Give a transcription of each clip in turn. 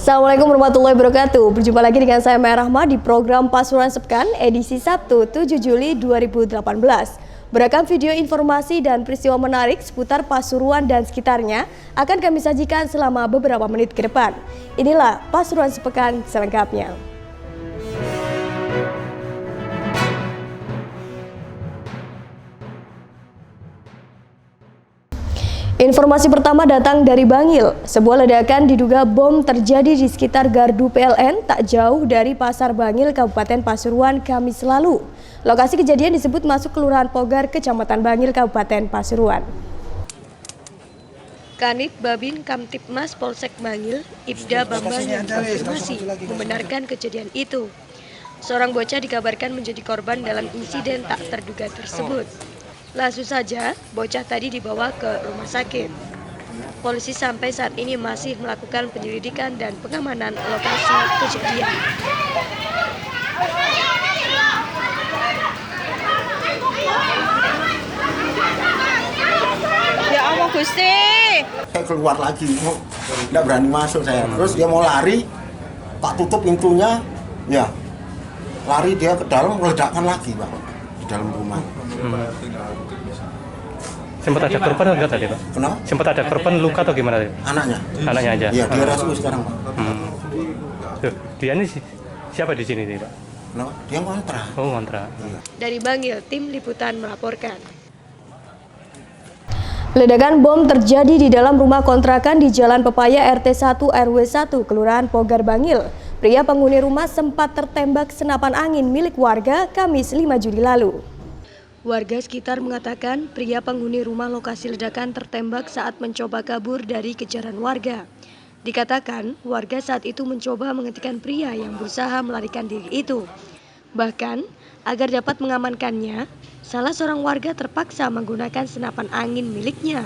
Assalamualaikum warahmatullahi wabarakatuh. Berjumpa lagi dengan saya Maya Rahma di program Pasuruan Sepekan edisi Sabtu 7 Juli 2018. Beragam video informasi dan peristiwa menarik seputar Pasuruan dan sekitarnya akan kami sajikan selama beberapa menit ke depan. Inilah Pasuruan Sepekan selengkapnya. Informasi pertama datang dari Bangil. Sebuah ledakan diduga bom terjadi di sekitar gardu PLN tak jauh dari Pasar Bangil, Kabupaten Pasuruan, Kamis lalu. Lokasi kejadian disebut masuk Kelurahan Pogar, Kecamatan Bangil, Kabupaten Pasuruan. Kanit Babin Kamtipmas Polsek Bangil, Ibda Bambang yang konfirmasi membenarkan kejadian itu. Seorang bocah dikabarkan menjadi korban dalam insiden tak terduga tersebut. Langsung saja, bocah tadi dibawa ke rumah sakit. Polisi sampai saat ini masih melakukan penyelidikan dan pengamanan lokasi kejadian. Ya Allah Gusti. Saya keluar lagi, tidak berani masuk saya. Terus dia mau lari, tak tutup pintunya, ya lari dia ke dalam, meledakkan lagi Pak, di dalam rumah. Sempat ada korban atau enggak tadi Pak? Kenapa? Sempat ada korban luka atau gimana? Anaknya? Anaknya aja? Iya, dia RSU sekarang Pak. Tuh, dia ini siapa di sini nih Pak? Kenapa? Dia kontra. Oh, kontra. Iya. Dari Bangil, tim liputan melaporkan. Ledakan bom terjadi di dalam rumah kontrakan di Jalan Pepaya RT 1 RW 1 Kelurahan Pogar Bangil. Pria penghuni rumah sempat tertembak senapan angin milik warga Kamis 5 Juli lalu. Warga sekitar mengatakan pria penghuni rumah lokasi ledakan tertembak saat mencoba kabur dari kejaran warga. Dikatakan warga saat itu mencoba menghentikan pria yang berusaha melarikan diri itu. Bahkan agar dapat mengamankannya, salah seorang warga terpaksa menggunakan senapan angin miliknya.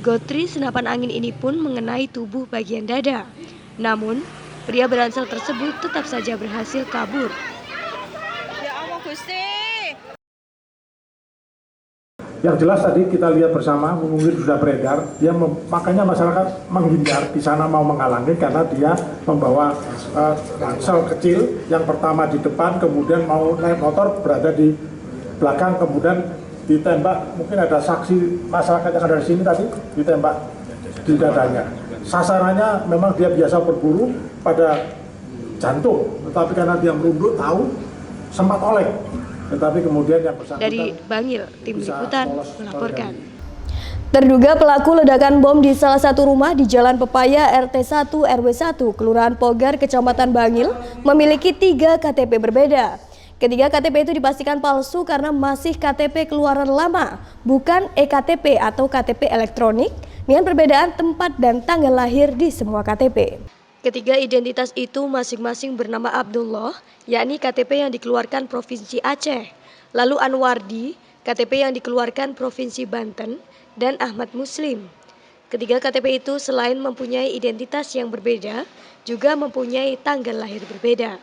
Gotri senapan angin ini pun mengenai tubuh bagian dada. Namun, pria beransel tersebut tetap saja berhasil kabur. Ya Allah Gusti. Yang jelas tadi kita lihat bersama, mungkin sudah beredar, makanya masyarakat menghindar di sana mau menghalangi karena dia membawa ransel kecil yang pertama di depan, kemudian mau naik motor berada di belakang, kemudian ditembak. Mungkin ada saksi masyarakat yang ada di sini tadi ditembak di dadanya. Sasarannya memang dia biasa berburu pada jantung, tetapi karena dia merunduk tahu sempat oleng. Tetapi kemudian yang bersangkutan dari Bangil, tim liputan melaporkan. Terduga pelaku ledakan bom di salah satu rumah di Jalan Pepaya RT 1 RW 1 Kelurahan Pogar, Kecamatan Bangil memiliki 3 KTP berbeda. Ketiga KTP itu dipastikan palsu karena masih KTP keluaran lama, bukan EKTP atau KTP elektronik dengan perbedaan tempat dan tanggal lahir di semua KTP. Ketiga identitas itu masing-masing bernama Abdullah, yakni KTP yang dikeluarkan Provinsi Aceh, lalu Anwardi, KTP yang dikeluarkan Provinsi Banten, dan Ahmad Muslim. Ketiga KTP itu selain mempunyai identitas yang berbeda, juga mempunyai tanggal lahir berbeda.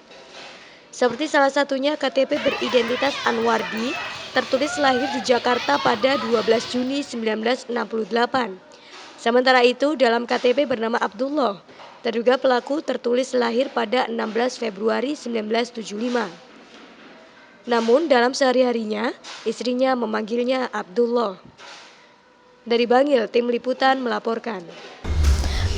Seperti salah satunya KTP beridentitas Anwardi, tertulis lahir di Jakarta pada 12 Juni 1968. Sementara itu dalam KTP bernama Abdullah, terduga pelaku tertulis lahir pada 16 Februari 1975. Namun dalam sehari-harinya, istrinya memanggilnya Abdullah. Dari Bangil, tim liputan melaporkan.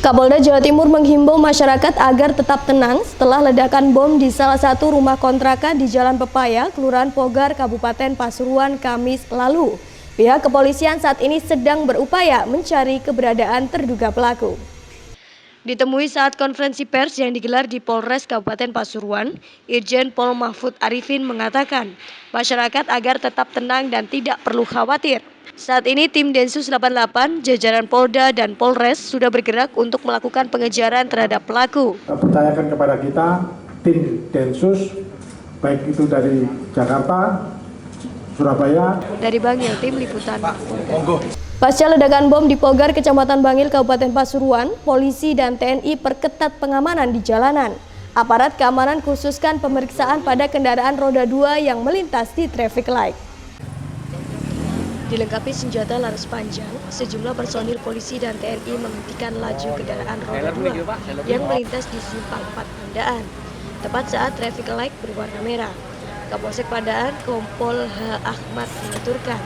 Kapolda Jawa Timur menghimbau masyarakat agar tetap tenang setelah ledakan bom di salah satu rumah kontrakan di Jalan Pepaya, Kelurahan Pogar, Kabupaten Pasuruan, Kamis lalu. Pihak kepolisian saat ini sedang berupaya mencari keberadaan terduga pelaku. Ditemui saat konferensi pers yang digelar di Polres Kabupaten Pasuruan, Irjen Pol Mahfud Arifin mengatakan masyarakat agar tetap tenang dan tidak perlu khawatir. Saat ini tim Densus 88, jajaran Polda dan Polres sudah bergerak untuk melakukan pengejaran terhadap pelaku. Percayakan kepada kita tim Densus, baik itu dari Jakarta, Surabaya. Dari Bangil, tim liputan. Pasca ledakan bom di Pogar, Kecamatan Bangil, Kabupaten Pasuruan, polisi dan TNI perketat pengamanan di jalanan. Aparat keamanan khususkan pemeriksaan pada kendaraan roda 2 yang melintas di traffic light. Dilengkapi senjata laras panjang, sejumlah personil polisi dan TNI menghentikan laju kendaraan roda 2 yang melintas di Simpang 4 Pandaan, tepat saat traffic light berwarna merah. Kapolsek Pandaan Kompol H. Ahmad menuturkan,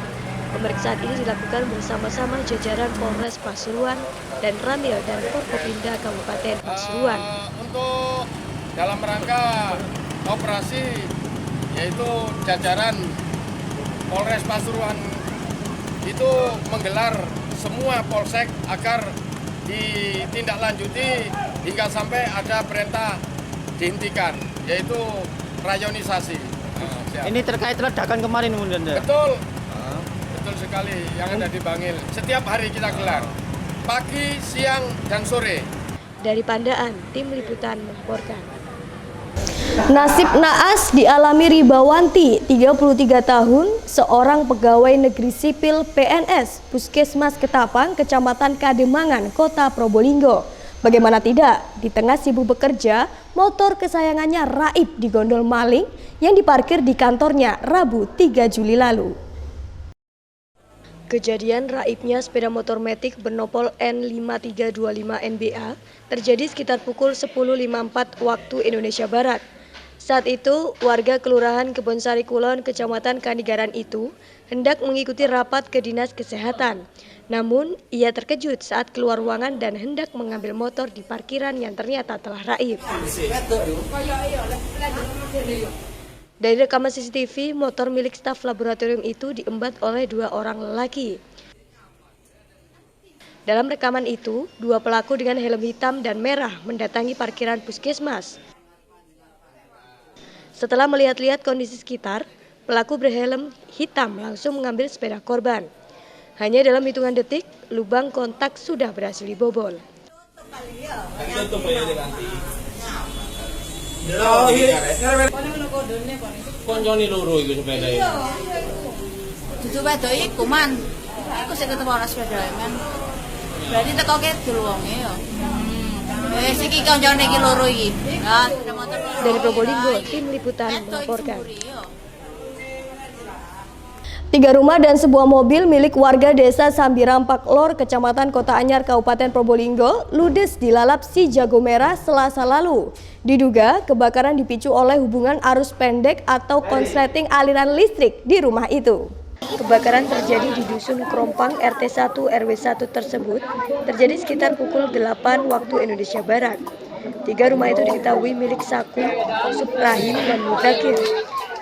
pemeriksaan ini dilakukan bersama-sama jajaran Polres Pasuruan dan Ramil dan Forkopimda Kabupaten Pasuruan. Untuk dalam rangka operasi, yaitu jajaran Polres Pasuruan itu menggelar semua polsek agar ditindaklanjuti hingga sampai ada perintah dihentikan, yaitu rayonisasi. Ini terkait ledakan kemarin, Bunda? Betul, betul sekali yang ada di Bangil. Setiap hari kita gelar, pagi, siang, dan sore. Dari Pandaan, tim liputan melaporkan. Nasib naas dialami Ribawanti, 33 tahun, seorang pegawai negeri sipil PNS Puskesmas Ketapang, Kecamatan Kademangan, Kota Probolinggo. Bagaimana tidak, di tengah sibuk bekerja, motor kesayangannya raib digondol maling yang diparkir di kantornya Rabu 3 Juli lalu. Kejadian raibnya sepeda motor Matic bernopol N5325 NBA terjadi sekitar pukul 10.54 waktu Indonesia Barat. Saat itu, warga Kelurahan Kebonsari Kulon, Kecamatan Kanigaran itu hendak mengikuti rapat ke Dinas Kesehatan. Namun, ia terkejut saat keluar ruangan dan hendak mengambil motor di parkiran yang ternyata telah raib. Dari rekaman CCTV, motor milik staf laboratorium itu diembat oleh 2 orang lelaki. Dalam rekaman itu, 2 pelaku dengan helm hitam dan merah mendatangi parkiran puskesmas. Setelah melihat-lihat kondisi sekitar, pelaku berhelm hitam langsung mengambil sepeda korban. Hanya dalam hitungan detik, lubang kontak sudah berhasil dibobol. Koncone loro iku sepeda iki. Dudu wedok iku man. Iku sing ketemu ana sepeda men. Berarti teko kidul wonge ya. Wis iki koncone iki loro iki. Nah, sepeda motor. Dari Probolinggo, tim liputan melaporkan. 3 rumah dan sebuah mobil milik warga desa Sambirampak Lor, Kecamatan Kota Anyar, Kabupaten Probolinggo, ludes dilalap si jago merah Selasa lalu. Diduga kebakaran dipicu oleh hubungan arus pendek atau konsleting aliran listrik di rumah itu. Kebakaran terjadi di Dusun Krompang RT 1 RW 1 tersebut terjadi sekitar pukul 8 waktu Indonesia Barat. 3 rumah itu diketahui milik Saku, Suprahim, dan Mudakir.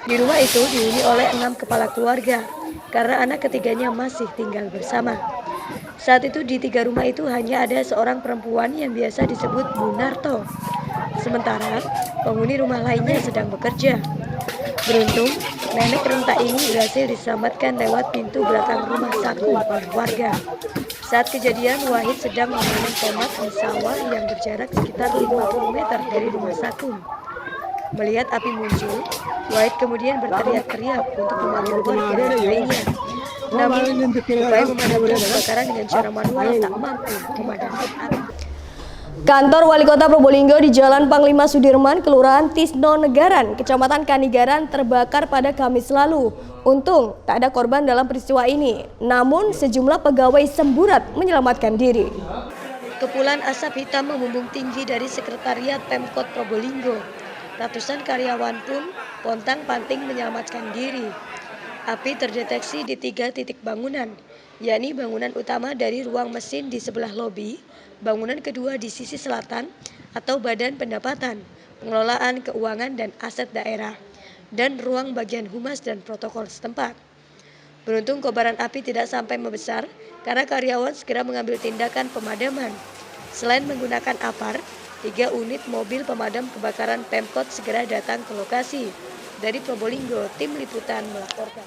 Di rumah itu dihuni oleh 6 kepala keluarga karena anak ketiganya masih tinggal bersama. Saat itu di 3 rumah itu hanya ada seorang perempuan yang biasa disebut Bu Narto. Sementara penghuni rumah lainnya sedang bekerja. Beruntung, nenek renta ini berhasil diselamatkan lewat pintu belakang rumah Saku oleh warga. Saat kejadian, Wahid sedang memanen tomat di sawah yang berjarak sekitar 50 meter dari rumah Saku. Melihat api muncul, Wahid kemudian berteriak-teriak untuk memanggil warga lainnya. Namun, upaya memadamkan kebakaran dengan cara manual tak mampu memadamkan api. Kantor Wali Kota Probolinggo di Jalan Panglima Sudirman, Kelurahan Tisno Negaran, Kecamatan Kanigaran terbakar pada Kamis lalu. Untung tak ada korban dalam peristiwa ini, namun sejumlah pegawai semburat menyelamatkan diri. Kepulan asap hitam membumbung tinggi dari Sekretariat Pemkot Probolinggo. Ratusan karyawan pun pontang-panting menyelamatkan diri. Api terdeteksi di 3 titik bangunan, yakni bangunan utama dari ruang mesin di sebelah lobi, bangunan kedua di sisi selatan atau Badan Pendapatan, Pengelolaan Keuangan dan Aset Daerah, dan ruang bagian humas dan protokol setempat. Beruntung kobaran api tidak sampai membesar karena karyawan segera mengambil tindakan pemadaman. Selain menggunakan APAR, 3 unit mobil pemadam kebakaran Pemkot segera datang ke lokasi. Dari Probolinggo, tim liputan melaporkan.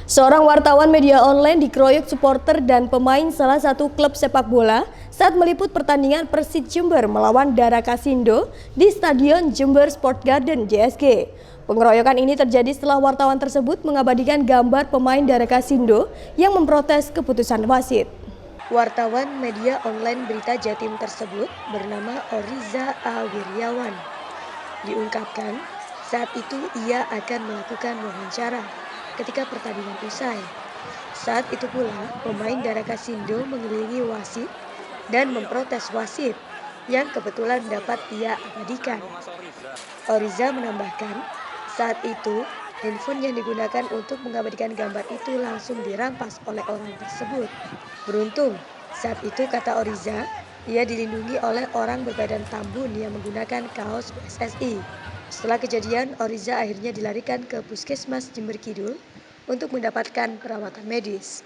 Seorang wartawan media online dikeroyok supporter dan pemain salah satu klub sepak bola saat meliput pertandingan Persib Jember melawan Darakasindo di Stadion Jember Sport Garden JSG. Pengeroyokan ini terjadi setelah wartawan tersebut mengabadikan gambar pemain Darakasindo yang memprotes keputusan wasit. Wartawan media online Berita Jatim tersebut bernama Oriza Awiryawan. Diungkapkan, saat itu ia akan melakukan wawancara ketika pertandingan usai. Saat itu pula, pemain Daraka Sindo mengelilingi wasit dan memprotes wasit yang kebetulan dapat ia abadikan. Oriza menambahkan, saat itu handphone yang digunakan untuk mengabadikan gambar itu langsung dirampas oleh orang tersebut. Beruntung, saat itu kata Oriza, ia dilindungi oleh orang berbadan tambun yang menggunakan kaos PSSI. Setelah kejadian, Oriza akhirnya dilarikan ke Puskesmas Jember Kidul untuk mendapatkan perawatan medis.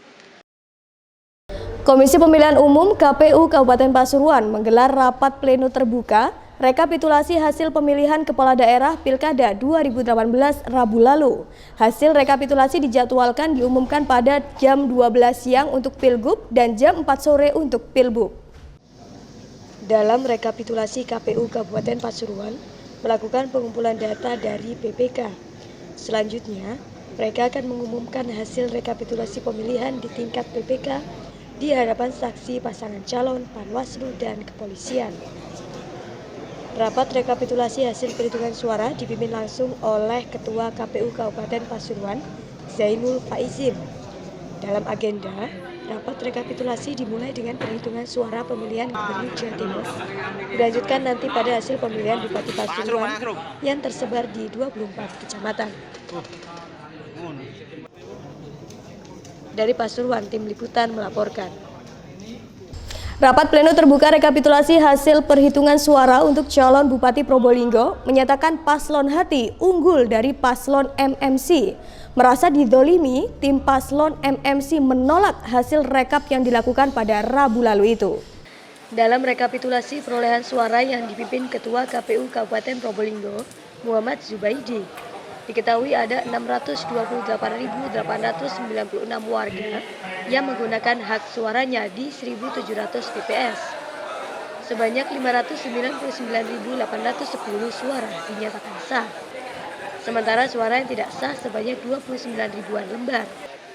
Komisi Pemilihan Umum KPU Kabupaten Pasuruan menggelar rapat pleno terbuka rekapitulasi hasil pemilihan kepala daerah Pilkada 2018 Rabu lalu. Hasil rekapitulasi dijadwalkan diumumkan pada jam 12 siang untuk Pilgub dan jam 4 sore untuk Pilbub. Dalam rekapitulasi KPU Kabupaten Pasuruan melakukan pengumpulan data dari PPK. Selanjutnya, mereka akan mengumumkan hasil rekapitulasi pemilihan di tingkat PPK di hadapan saksi pasangan calon, Panwaslu, dan kepolisian. Rapat rekapitulasi hasil perhitungan suara dipimpin langsung oleh Ketua KPU Kabupaten Pasuruan, Zainul Faizin. Dalam agenda, rapat rekapitulasi dimulai dengan perhitungan suara pemilihan Gubernur Jawa Timur, dilanjutkan nanti pada hasil pemilihan Bupati Pasuruan yang tersebar di 24 kecamatan. Dari Pasuruan, tim liputan melaporkan. Rapat pleno terbuka rekapitulasi hasil perhitungan suara untuk calon Bupati Probolinggo menyatakan paslon Hati unggul dari paslon MMC. Merasa didolimi, tim paslon MMC menolak hasil rekap yang dilakukan pada Rabu lalu itu. Dalam rekapitulasi perolehan suara yang dipimpin Ketua KPU Kabupaten Probolinggo, Muhammad Zubaidi, diketahui ada 628.896 warga yang menggunakan hak suaranya di 1.700 TPS. Sebanyak 599.810 suara dinyatakan sah. Sementara suara yang tidak sah sebanyak 29 ribuan lembar.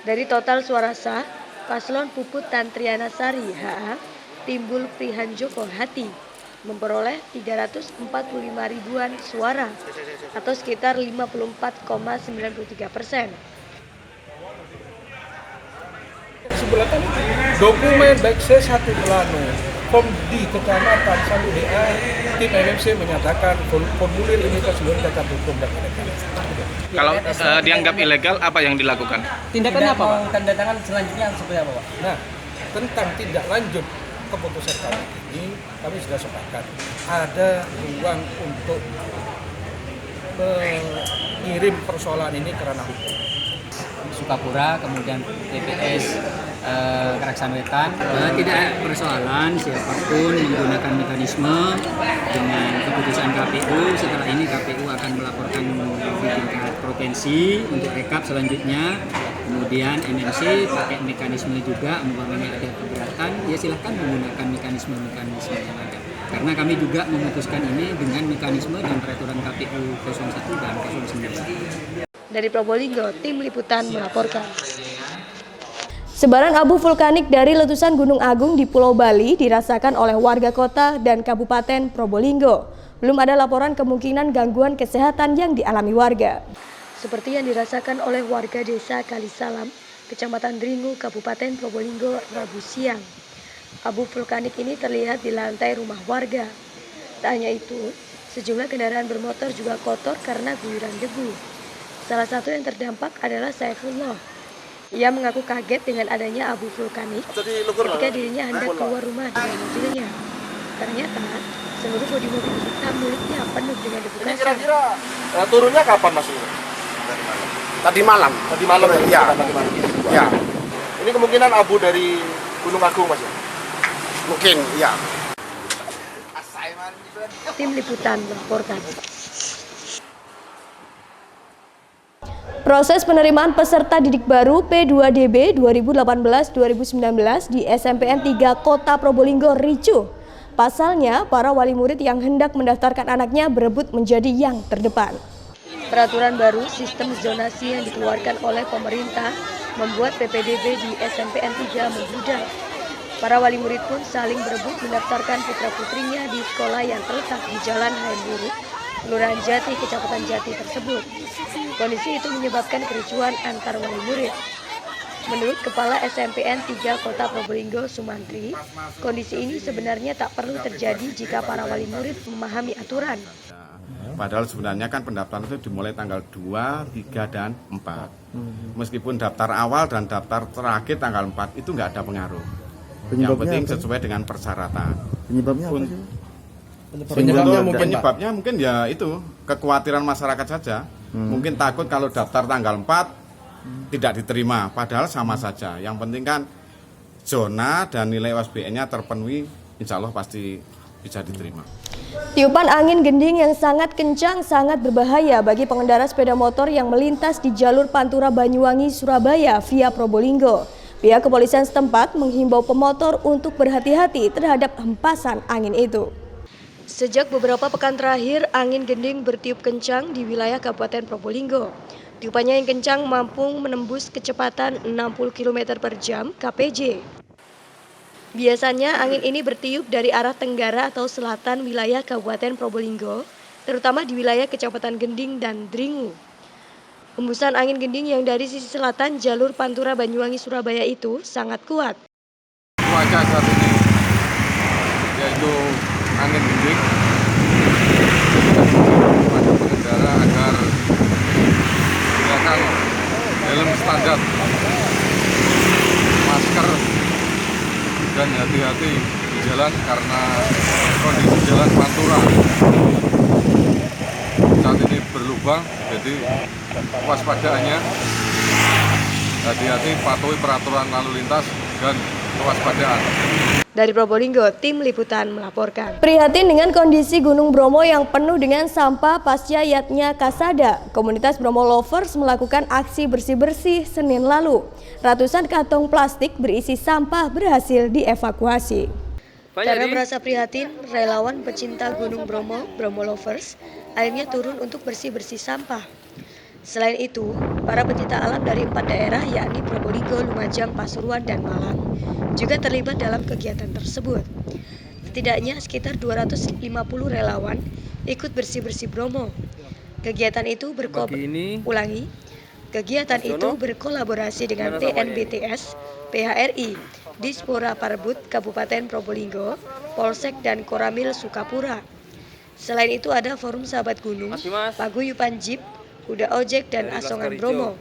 Dari total suara sah, paslon Puput Tantriana Sari HA, Timbul Prihanjoko Hati, memperoleh 345 ribuan suara atau sekitar 54,93%. Sebelatan dokumen baik C1 plano, form di kecamatan sampai DA, tim MMC menyatakan formulir ini keseluruhan cacat hukum dan ilegal. Kalau dianggap ilegal, apa yang dilakukan? Tindakannya apa, Pak? Tanda tangan selanjutnya seperti apa, Pak? Nah, tentang tindak lanjut keputusan kami ini, kami sudah sepakat ada ruang untuk mengirim persoalan ini ke ranah hukum. Sukapura, kemudian TPS Karaksan Wetan. Tidak persoalan siapapun menggunakan mekanisme dengan keputusan KPU. Setelah ini KPU akan melaporkan di tingkat provinsi untuk rekap selanjutnya. Kemudian MMC pakai mekanisme juga, umpamanya ada keberatan, ya silahkan menggunakan mekanisme-mekanisme yang ada. Karena kami juga memutuskan ini dengan mekanisme dan peraturan KPU 01 dan 09. Dari Probolinggo, tim liputan melaporkan. Sebaran abu vulkanik dari letusan Gunung Agung di Pulau Bali dirasakan oleh warga kota dan Kabupaten Probolinggo. Belum ada laporan kemungkinan gangguan kesehatan yang dialami warga. Seperti yang dirasakan oleh warga desa Kalisalam, Kecamatan Dringu, Kabupaten Probolinggo, Rabu siang. Abu vulkanik ini terlihat di lantai rumah warga. Tak hanya itu, sejumlah kendaraan bermotor juga kotor karena guyuran debu. Salah satu yang terdampak adalah Saifullah. Ia mengaku kaget dengan adanya abu vulkanik ketika dirinya hendak keluar rumah dengan mobilnya. Ternyata seluruh bodi mobil hitam miliknya penuh dengan debu kasar. Kira-kira turunnya kapan Mas? Tadi malam. Tadi malam Ya. Ya. Ini kemungkinan abu dari Gunung Agung Mas. Mungkin, ya. Tim liputan melaporkan. Proses penerimaan peserta didik baru P2DB 2018-2019 di SMPN 3 Kota Probolinggo ricuh. Pasalnya, para wali murid yang hendak mendaftarkan anaknya berebut menjadi yang terdepan. Peraturan baru sistem zonasi yang dikeluarkan oleh pemerintah membuat PPDB di SMPN 3 membludak. Para wali murid pun saling berebut mendaftarkan putra-putrinya di sekolah yang terletak di Jalan Hayam Buruk, Kelurahan Jati, Kecamatan Jati tersebut. Kondisi itu menyebabkan kericuhan antar wali murid. Menurut Kepala SMPN 3 Kota Probolinggo, Sumantri, kondisi ini sebenarnya tak perlu terjadi jika para wali murid memahami aturan. Padahal sebenarnya kan pendaftaran itu dimulai tanggal 2, 3, dan 4. Meskipun daftar awal dan daftar terakhir tanggal 4 itu nggak ada pengaruh. Yang penting sesuai dengan persyaratan. Penyebabnya apa sih? Penyebabnya mungkin ya itu, kekhawatiran masyarakat saja. Mungkin takut kalau daftar tanggal 4 tidak diterima, padahal sama saja. Yang penting kan zona dan nilai USBN-nya terpenuhi, insya Allah pasti bisa diterima. Tiupan angin gending yang sangat kencang sangat berbahaya bagi pengendara sepeda motor yang melintas di jalur Pantura Banyuwangi, Surabaya via Probolinggo. Pihak kepolisian setempat menghimbau pemotor untuk berhati-hati terhadap hempasan angin itu. Sejak beberapa pekan terakhir, angin gending bertiup kencang di wilayah Kabupaten Probolinggo. Tiupannya yang kencang mampu menembus kecepatan 60 km per jam (kpj). Biasanya angin ini bertiup dari arah tenggara atau selatan wilayah Kabupaten Probolinggo, terutama di wilayah Kecamatan Gending dan Dringu. Hembusan angin gending yang dari sisi selatan jalur Pantura Banyuwangi, Surabaya itu sangat kuat. Cuaca saat ini yaitu angin gending. Pada pengendara agar menggunakan helm standar, masker, dan hati-hati di jalan karena kondisi jalan Pantura saat ini berlubang, jadi waspadaannya hati-hati, patuhi peraturan lalu lintas dan kewaspadaan. Dari Probolinggo, tim liputan melaporkan. Prihatin dengan kondisi Gunung Bromo yang penuh dengan sampah pasca yatnya Kasada, komunitas Bromo Lovers melakukan aksi bersih-bersih Senin lalu. Ratusan kantong plastik berisi sampah berhasil dievakuasi. Karena merasa prihatin, relawan pecinta Gunung Bromo, Bromo Lovers, akhirnya turun untuk bersih-bersih sampah. Selain itu, para pecinta alam dari 4 daerah yakni Probolinggo, Lumajang, Pasuruan, dan Malang juga terlibat dalam kegiatan tersebut. Setidaknya sekitar 250 relawan ikut bersih-bersih Bromo. Kegiatan itu berkolaborasi dengan TNBTS, PHRI, Dispora Parbud Kabupaten Probolinggo, Polsek, dan Koramil Sukapura. Selain itu ada Forum Sahabat Gunung, Paguyuban Jeep, Kuda Ojek, dan Asongan Bromo.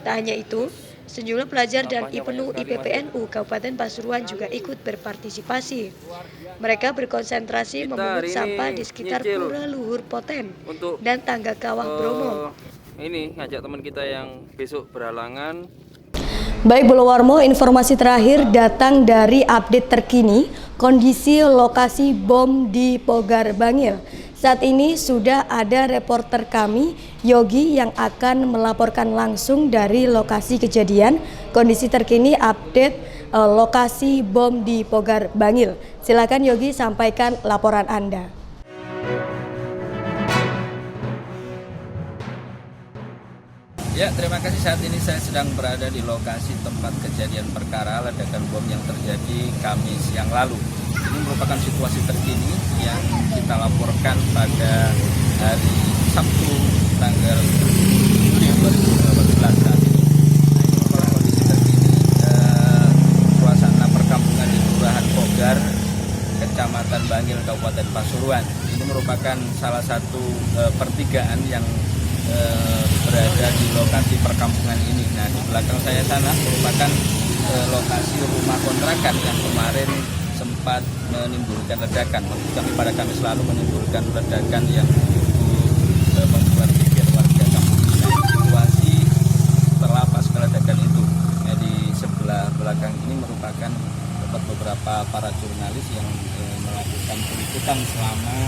Tak hanya itu, sejumlah pelajar dan IPNU IPPNU Kabupaten Pasuruan juga ikut berpartisipasi. Mereka berkonsentrasi memungut sampah di sekitar Pura Luhur Poten dan Tangga Kawah Bromo. Ini ngajak teman kita yang besok berhalangan. Baik Bolowarmo, informasi terakhir datang dari update terkini kondisi lokasi bom di Pogar Bangil. Saat ini sudah ada reporter kami, Yogi, yang akan melaporkan langsung dari lokasi kejadian, kondisi terkini update lokasi bom di Pogar Bangil. Silakan Yogi, sampaikan laporan Anda. Ya, terima kasih. Saat ini saya sedang berada di lokasi tempat kejadian perkara ledakan bom yang terjadi Kamis yang lalu. Ini merupakan situasi terkini yang kita laporkan pada hari Sabtu tanggal 7 Juli 2018 saat ini. Ini merupakan kondisi terkini suasana perkampungan di Kelurahan Pogar, Kecamatan Bangil, Kabupaten Pasuruan. Ini merupakan salah satu pertigaan yang berada di lokasi perkampungan ini. Nah, di belakang saya sana merupakan lokasi rumah kontrakan yang kemarin sempat menimbulkan ledakan. Maksud kami pada Kamis lalu menimbulkan ledakan yang membuat geger warga kampung ini. Situasi setelah pasca ledakan itu, di sebelah belakang ini merupakan tempat beberapa para jurnalis yang melakukan peliputan selama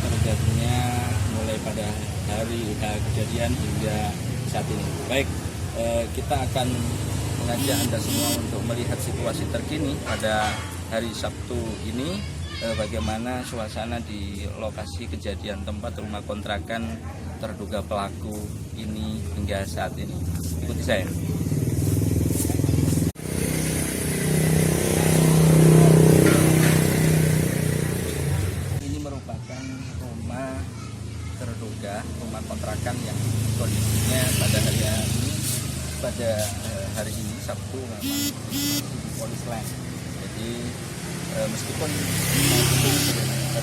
terjadinya mulai pada hari kejadian hingga saat ini. Baik, kita akan mengajak Anda semua untuk melihat situasi terkini pada hari Sabtu ini, bagaimana suasana di lokasi kejadian tempat rumah kontrakan terduga pelaku ini hingga saat ini. Ikuti saya. Ini merupakan rumah terduga, rumah kontrakan yang kondisinya pada hari ini pada hari ini Sabtu memang polis lain. Jadi meskipun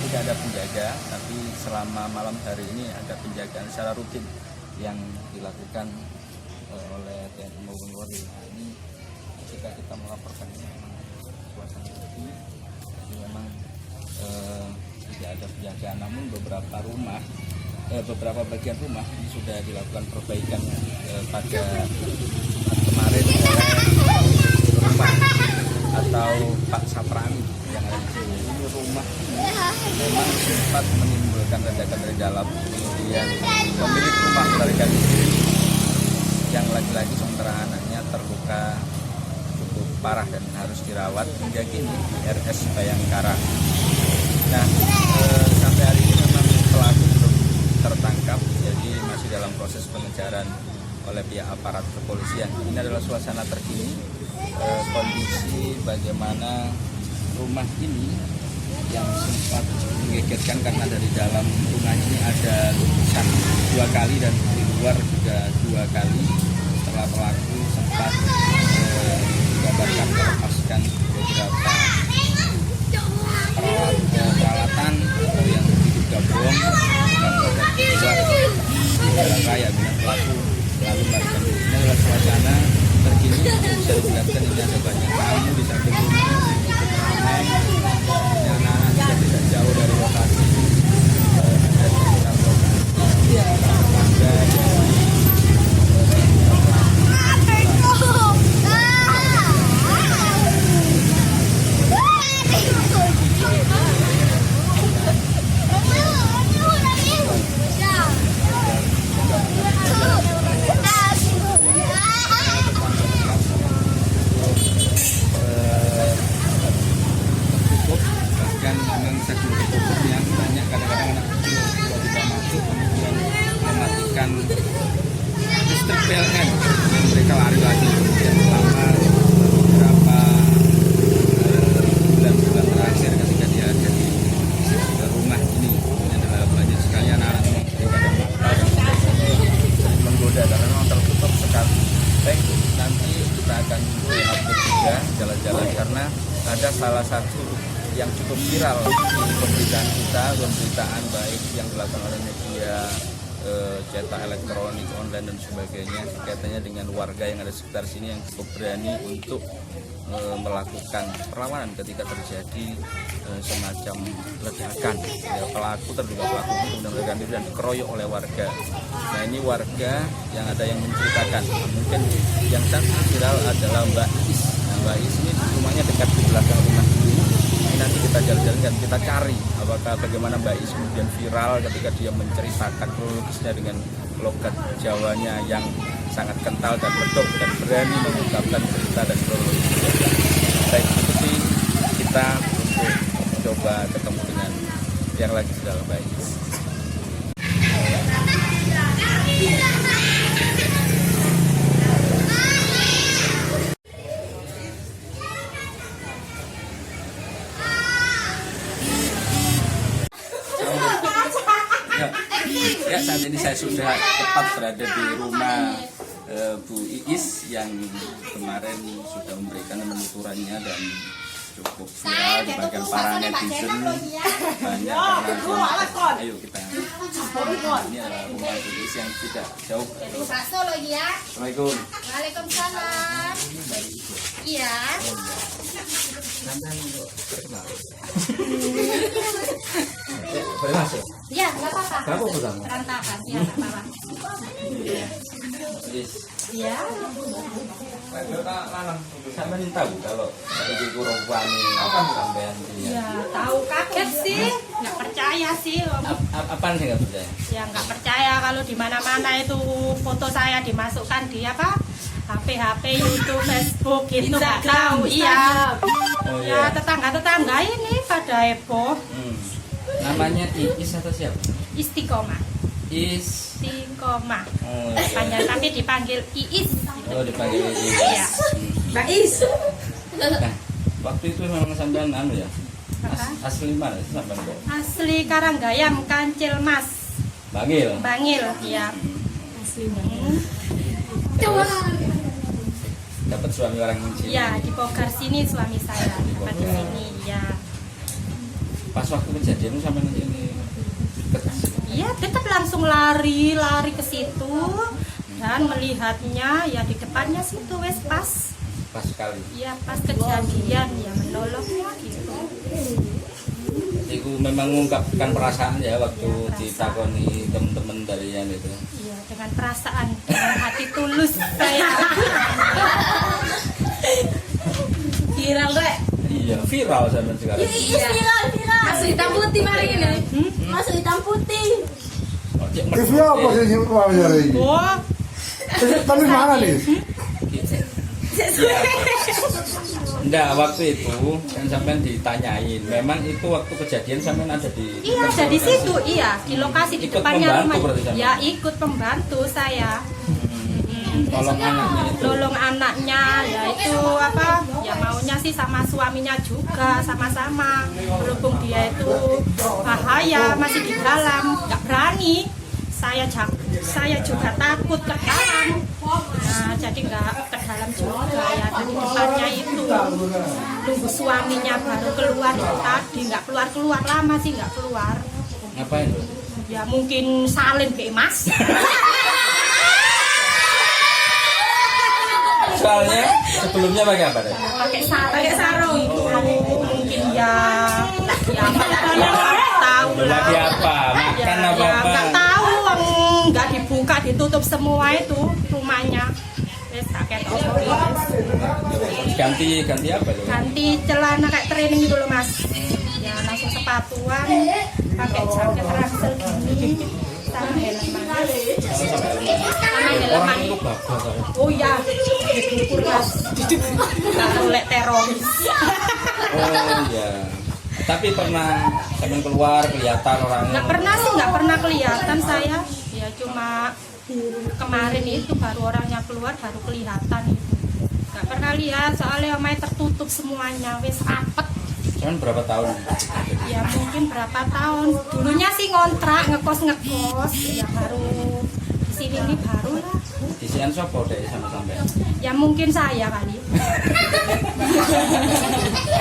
tidak ada penjaga, tapi selama malam hari ini ada penjagaan secara rutin yang dilakukan oleh TNI maupun Polri. Nah, ini ketika kita melaporkan ini memang suasana sepi, jadi memang tidak ada penjagaan, namun beberapa bagian rumah ini sudah dilakukan perbaikan pada kemarin oleh rumah atau Pak Saprani yang ada di sini. Ini rumah ini memang sempat menimbulkan ledakan dari dalam, kemudian pemilik rumah melarikan diri, yang laki-laki sementara anaknya terluka cukup parah dan harus dirawat hingga kini di RS Bayangkara. Nah, sampai hari ini memang pelaku belum tertangkap, jadi masih dalam proses pengejaran oleh pihak aparat kepolisian. Ini adalah suasana terkini, kondisi bagaimana rumah ini yang sempat mengagetkan karena dari dalam rumah ini ada letusan 2 kali dan di luar juga 2 kali. Setelah pelaku sempat digambarkan melepaskan beberapa peralatan yang diduga bom dan ledakan keluar di jalan raya dengan pelaku lalu melarikan diri. Ini adalah suasana terkini, bisa dilihatkan ini ada banyak tamu di samping rumah cukup ramai. Ini anak-anak juga tidak jauh dari lokasi, ada sekitar lokasi tangga listrik PLN, mereka lari lagi dan selama beberapa bulan-bulan terakhir ketika dia ada di rumah ini adalah banyak sekali anak-anak daripada mata dan menggoda karena memang tertutup sekali. Baik, nanti kita akan update juga jalan-jalan karena ada salah satu yang cukup viral di pemberitaan kita, pemberitaan baik yang dilakukan oleh media cetak elektronik, online dan sebagainya, kaitannya dengan warga yang ada sekitar sini yang cukup berani untuk melakukan perlawanan ketika terjadi semacam ledakan. Ya, terduga pelaku ini kemudian melarikan diri dan dikeroyok oleh warga. Nah, ini warga yang ada yang menceritakan, mungkin yang sangat viral adalah Mbak Is. Nah, Mbak Is ini rumahnya dekat di belakang rumah ini. Nanti kita jalan-jalan dan kita cari apakah bagaimana Mbak Is kemudian viral ketika dia menceritakan kronologisnya dengan logat Jawanya yang sangat kental dan medok dan berani mengungkapkan cerita dan kronologisnya. Baik, ikuti kita untuk coba ketemu dengan yang lagi di dalam Mbak Is. Ya, saat ini saya sudah tepat berada di rumah Bu Iis yang kemarin sudah memberikan penuturannya dan cukup viral di bagian para netizen. Banyak karena ayo kita. Ini adalah rumah Bu Iis yang tidak jauh. Assalamualaikum. Waalaikumsalam. Iya. Boleh masuk? Iya, nggak apa-apa. Kenapa kamu? Berantakan, ya nggak apa-apa. Iya. Sampai tahu kalau di Kurowani apa sampean dia? Ya tahu, kaget sih, nggak percaya sih. Apaan sih nggak percaya? Ya nggak percaya kalau di mana-mana itu foto saya dimasukkan di apa? HP, YouTube, Facebook, itu nggak tahu. Iya. Oh, ya tetangga-tetangga ini pada heboh. Namanya Iis atau siapa? Istiqomah. Istiqomah. Oh, iya. Panjang tapi dipanggil Iis. Oh, dipanggil Iis. Iya. Mbak Is. Nah, waktu itu memang sampean ya? Asli mana sih sampean kok? Asli Karanggayam, Kancil Mas. Bangil. Bangil, iya. Terus dapat suami orang sini. Ya, di Pogar sini suami saya dapat di sini. Ya. Pas waktu kejadian sampai nanti ini Iya, tetap langsung lari ke situ dan melihatnya ya di depannya situ wes pas sekali. Iya, pas kejadian ya menolongnya gitu. Itu memang mengungkapkan perasaan ya waktu ditakoni teman-teman dari yang itu. Iya, dengan perasaan, dengan hati tulus saya. Viral deh. Iya, viral zaman sekarang. Iya, viral. Masuk hitam putih mari ini. Masuk hitam putih. TV apa sih ini? Oh, Tapi mana nih? Enggak, waktu itu kan sampean ditanyain. Memang itu waktu kejadian sampean ada di iya ada di situ, iya di lokasi di Ikut depannya membantu rumah. berarti sampean? Ya ikut pembantu saya. tolong anaknya itu. Tolong anaknya, ya itu apa? Ya maunya sih sama suaminya juga sama-sama. Berhubung dia itu bahaya masih di dalam, nggak berani. Saya juga takut ke dalam. Nah, jadi nggak ke dalam juga ya. Dari depannya itu tunggu suaminya baru keluar tadi, nggak keluar lama sih nggak keluar. Ngapain? Ya mungkin salin ke Mas. Soalnya sebelumnya pakai apa deh? Pakai sarung. Mungkin ya tahu lah. Lagi apa? Makan apa? Ya nggak tahu, nggak dibuka, ditutup semua itu rumahnya. Wes tak ketok. Ganti apa tuh? Ganti celana kayak training gitu loh Mas. Ya langsung sepatuan, pakai jaket ransel gini, sama helm manis. Sama helm manis. Oh ya, diukur Mas. Nggak boleh teroris. Oh iya. Tapi pernah sampai keluar kelihatan orangnya? Nggak pernah sih, nggak pernah kelihatan saya. Ya cuma kemarin itu baru orangnya keluar baru kelihatan itu. Nggak pernah lihat soalnya omanya tertutup semuanya, wes rapet. Cuman berapa tahun? Ya mungkin berapa tahun. Dulunya sih ngontrak ngekos, ya baru di sini ini baru lah. Di sini sopo deh sama sampai? Ya mungkin saya kali.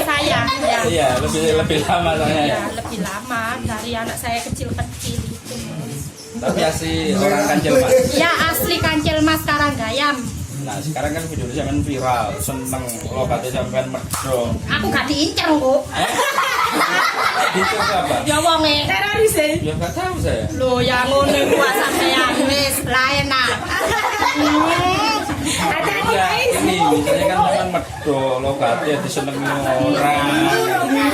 Saya ya. Iya, lebih lama soalnya. Ya lebih lama dari anak saya kecil-kecil itu. Tapi asli orang Kancil Mas. Ya asli Kancil Mas Karanggayam. Nah sekarang kan video sampean viral, seneng lokasi sampean medho. Aku gak diincar kok. Itu apa? Ya wonge teroris e. Ya nggak tahu saya. Loh ya ngono iku sampean wis lah enak. Ya, ini misalnya kan sampean medho lokasi disenengi orang.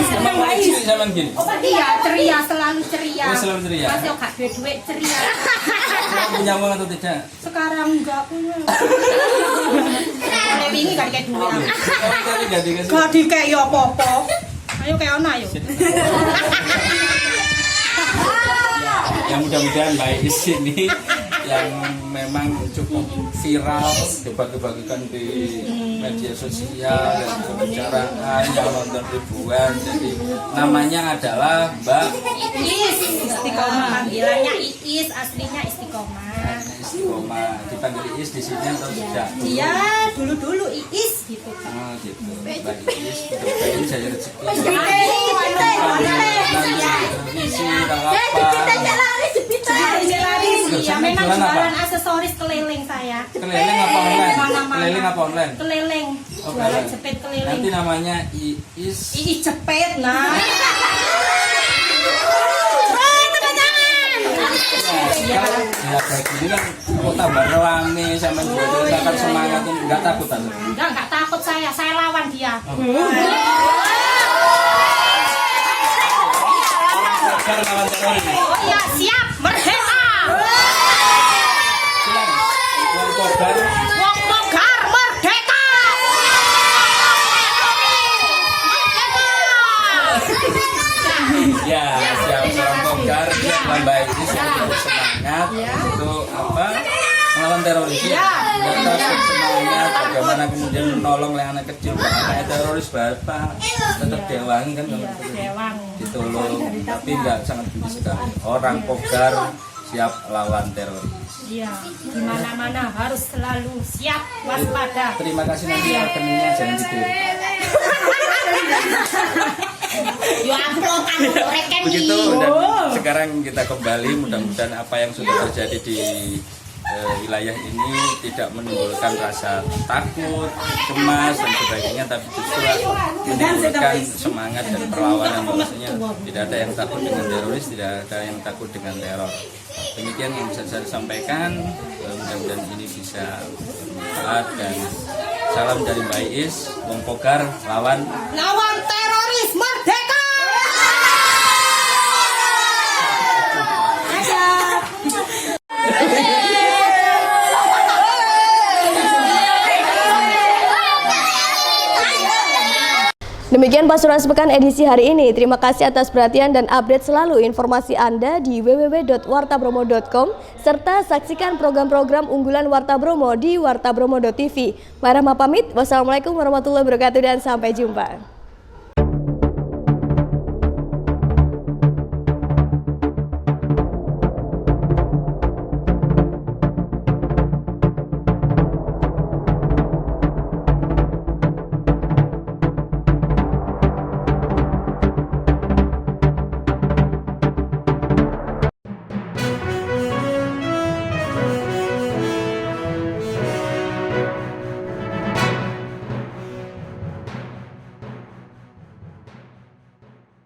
Seneng wae sampean gini. Iya ceria, selalu ceria. Oh, selalu ceria. Mas yo gak duwe ceria. Punya uang atau tidak? Sekarang enggak punya. Oleh wingi gak dikek duit. Gak dikek yo apa-apa. Ayo kayak ona ayo. Ya mudah-mudahan baik di sini yang memang cukup viral dibagi-bagikan di media sosial dan pembicaraan yang nonton ribuan. Jadi namanya adalah Mbak Iis Istiqomah, panggilannya Iis, aslinya Istiqomah. Istiqomah, dipanggil Iis di sini atau tidak? Iya, dulu Iis gitu. Oh gitu. Mbak Iis, mudah-mudahan saya rezeki. Ya memang jualan aksesoris keliling saya. Keliling apa online? Keliling apa online? Keliling. Jualan jepit keliling. Nanti namanya Iis. Iis jepit, nah. Ya kayak gini kan kota Barwangi sama juga kan semangat, nggak takut kan? Nggak takut saya lawan dia. Oh iya siap, merdeka. Wong Pogar merdeka. Ya, siap orang Pogar dia membaik ini semangat untuk apa? Melawan teroris. Ya. Tetap semangat bagaimana kemudian menolong anak kecil, anak teroris bapak tetap dewang kan kalau ditolong, tapi nggak sangat tinggi sekali. Orang Pogar siap lawan teroris. Iya, di mana-mana harus selalu siap waspada. Terima kasih, nanti rekeningnya jangan dikirim. Begitu, dan sekarang kita kembali, mudah-mudahan apa yang sudah terjadi di wilayah ini tidak menimbulkan rasa takut, cemas dan sebagainya, tapi justru menimbulkan semangat dan perlawanan. Maksudnya tidak ada yang takut dengan teroris, tidak ada yang takut dengan teror. Demikian yang bisa saya sampaikan. Mudah-mudahan ini bisa bermanfaat, dan salam dari Mbak Iis, Wong Pogar lawan teroris, merdeka! Demikian Pasuruan Sepekan edisi hari ini. Terima kasih atas perhatian dan update selalu informasi Anda di www.wartabromo.com serta saksikan program-program unggulan Warta Bromo di wartabromo.tv. Mairahma pamit. Wassalamualaikum warahmatullahi wabarakatuh dan sampai jumpa.